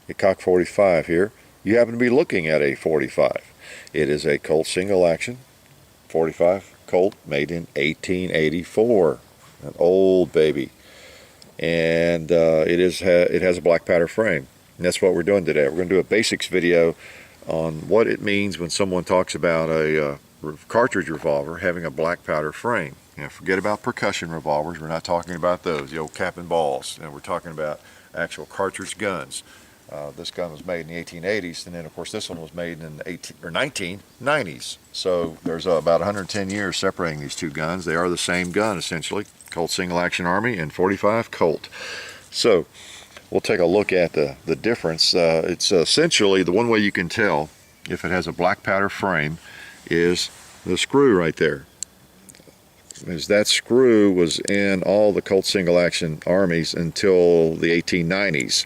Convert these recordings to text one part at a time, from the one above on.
a cock 45 here, you happen to be looking at a 45. It is a Colt single action 45 Colt made in 1884, an old baby, and it has a black powder frame. And that's what we're doing today. We're going to do a basics video on what it means when someone talks about a cartridge revolver having a black powder frame. Now, forget about percussion revolvers. We're not talking about those, the old cap and balls. We're talking about actual cartridge guns. This gun was made in the 1880s, and then of course this one was made in the 1990s. So there's about 110 years separating these two guns. They are the same gun essentially, Colt Single Action Army and 45 Colt. So we'll take a look at the difference. It's essentially, the one way you can tell if it has a black powder frame is the screw right there. As that screw was in all the Colt Single Action Armies until the 1890s.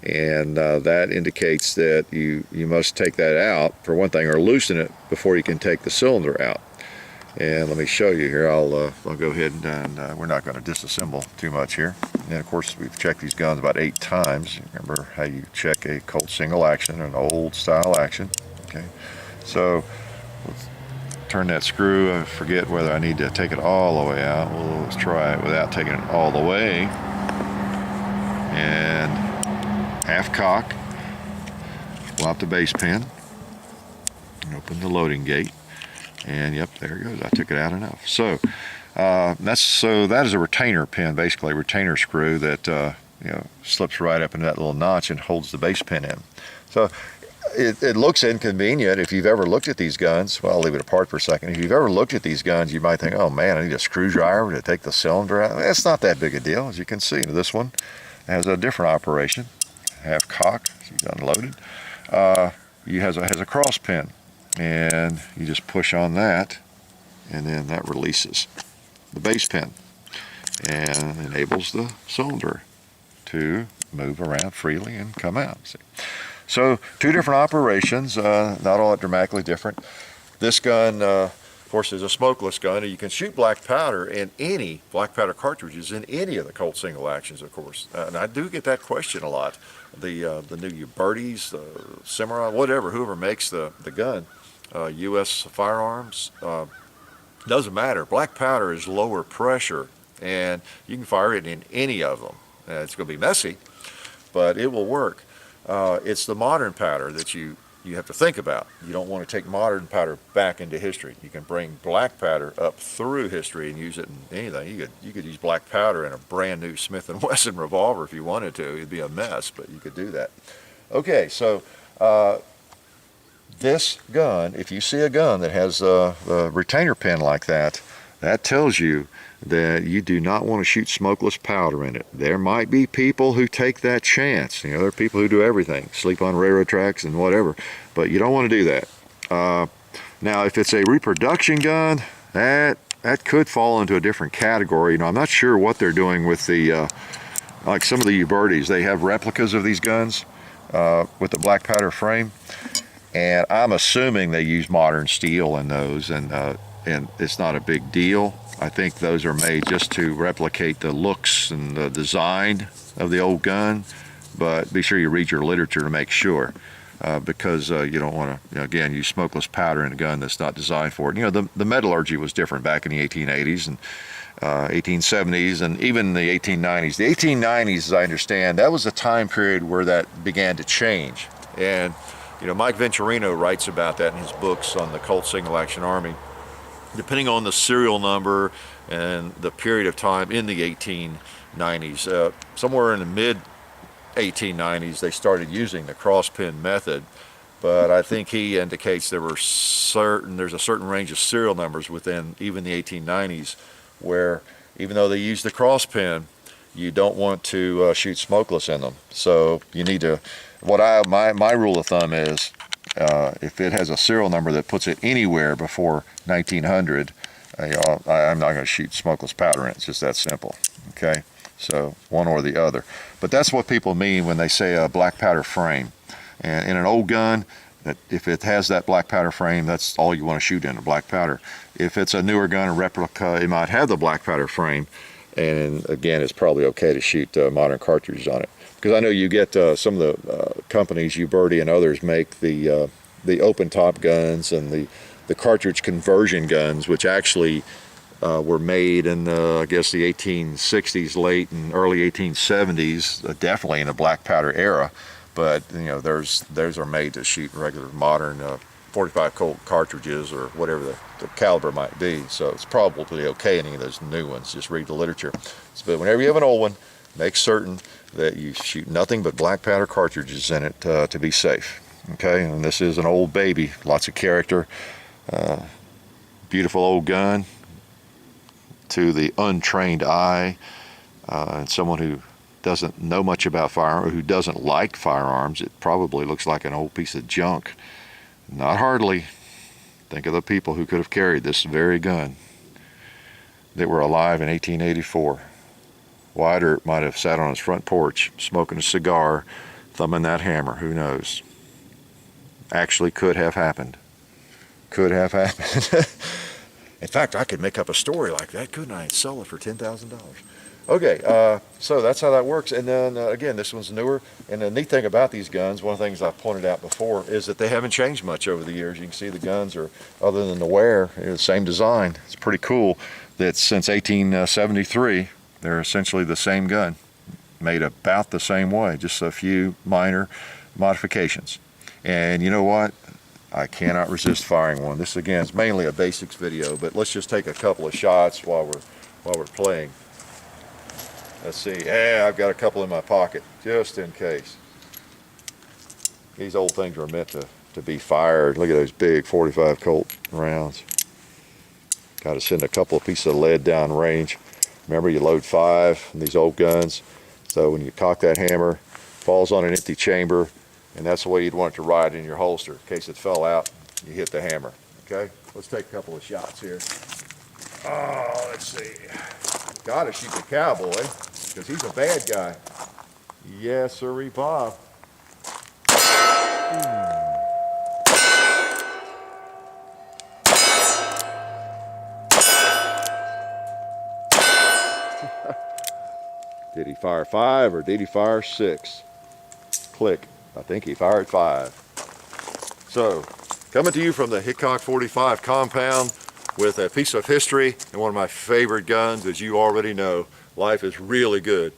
And that indicates that you must take that out, for one thing, or loosen it before you can take the cylinder out. And let me show you here. I'll go ahead and we're not going to disassemble too much here. And of course, we've checked these guns about 8 times. Remember how you check a Colt single action, an old style action. Okay, so let's turn that screw. I forget whether I need to take it all the way out. Well, let's try it without taking it all the way. And half cock, pull out the base pin, and open the loading gate, and yep, there it goes. I took it out enough. So that is a retainer pin, basically a retainer screw that slips right up into that little notch and holds the base pin in. So it looks inconvenient. If you've ever looked at these guns, well, I'll leave it apart for a second. If you've ever looked at these guns, you might think, oh man, I need a screwdriver to take the cylinder out. It's not that big a deal. As you can see, this one has a different operation. Half cock, she's unloaded. Has a cross pin, and you just push on that, and then that releases the base pin and enables the cylinder to move around freely and come out. See? So 2 different operations, not all that dramatically different. This gun, of course, is a smokeless gun, and you can shoot black powder in any black powder cartridges in any of the Colt single actions, of course. And I do get that question a lot. The new Ubertis, the Cimarron, whatever, whoever makes the gun, U.S. Firearms, doesn't matter. Black powder is lower pressure, and you can fire it in any of them. It's going to be messy, but it will work. It's the modern powder that you have to think about. You don't want to take modern powder back into history. You can bring black powder up through history and use it in anything. You could use black powder in a brand new Smith & Wesson revolver if you wanted to. It'd be a mess, but you could do that. Okay, so this gun, if you see a gun that has a retainer pin like that, that tells you that you do not want to shoot smokeless powder in it. There might be people who take that chance. There are people who do everything, sleep on railroad tracks and whatever, but you don't want to do that. Now, if it's a reproduction gun, that could fall into a different category. I'm not sure what they're doing with the, like some of the Ubertis. They have replicas of these guns with the black powder frame, and I'm assuming they use modern steel in those, and it's not a big deal. I think those are made just to replicate the looks and the design of the old gun, but be sure you read your literature to make sure, because you don't want to, again, use smokeless powder in a gun that's not designed for it. The metallurgy was different back in the 1880s and 1870s and even the 1890s. The 1890s, as I understand, that was a time period where that began to change. And Mike Venturino writes about that in his books on the Colt Single Action Army. Depending on the serial number and the period of time in the 1890s, somewhere in the mid 1890s, they started using the cross pin method. But I think he indicates there's a certain range of serial numbers within even the 1890s where, even though they use the cross pin, you don't want to shoot smokeless in them. So you need to, my rule of thumb is, if it has a serial number that puts it anywhere before 1900, I'm not going to shoot smokeless powder in it. It's just that simple. Okay, so one or the other. But that's what people mean when they say a black powder frame. And in an old gun, that if it has that black powder frame, that's all you want to shoot in, a black powder. If it's a newer gun, a replica, it might have the black powder frame, and again, it's probably okay to shoot modern cartridges on it. Because I know you get some of the companies, Uberti and others, make the open top guns and the cartridge conversion guns, which actually were made in I guess the 1860s, late and early 1870s, definitely in the black powder era. But you know, those are made to shoot regular modern 45 Colt cartridges or whatever the caliber might be. So it's probably okay in any of those new ones. Just read the literature. But whenever you have an old one, make certain that you shoot nothing but black powder cartridges in it to be safe. Okay, and this is an old baby, lots of character, beautiful old gun. To the untrained eye and someone who doesn't know much about firearms, who doesn't like firearms, it probably looks like an old piece of junk. Not hardly. Think of the people who could have carried this very gun that were alive in 1884. Wyatt Earp might have sat on his front porch smoking a cigar, thumbing that hammer. Who knows? Actually could have happened. Could have happened. In fact, I could make up a story like that, couldn't I? And sell it for $10,000. Okay, so that's how that works. And then again, this one's newer. And the neat thing about these guns, one of the things I pointed out before, is that they haven't changed much over the years. You can see the guns are, other than the wear, they're the same design. It's pretty cool that since 1873, they're essentially the same gun, made about the same way, just a few minor modifications. And you know what? I cannot resist firing one. This again is mainly a basics video, but let's just take a couple of shots while we're playing. Let's see. Yeah, I've got a couple in my pocket just in case. These old things were meant to be fired. Look at those big 45 Colt rounds. Got to send a couple of pieces of lead down range. Remember, you load 5 in these old guns, so when you cock that hammer, falls on an empty chamber. And that's the way you'd want it to ride in your holster. In case it fell out, you hit the hammer. Okay, let's take a couple of shots here. Oh, let's see. Gotta shoot the cowboy, because he's a bad guy. Yes, sirree, Bob. Did he fire 5 or did he fire 6? Click. I think he fired 5. So, coming to you from the Hickok 45 compound with a piece of history and one of my favorite guns. As you already know, life is really good.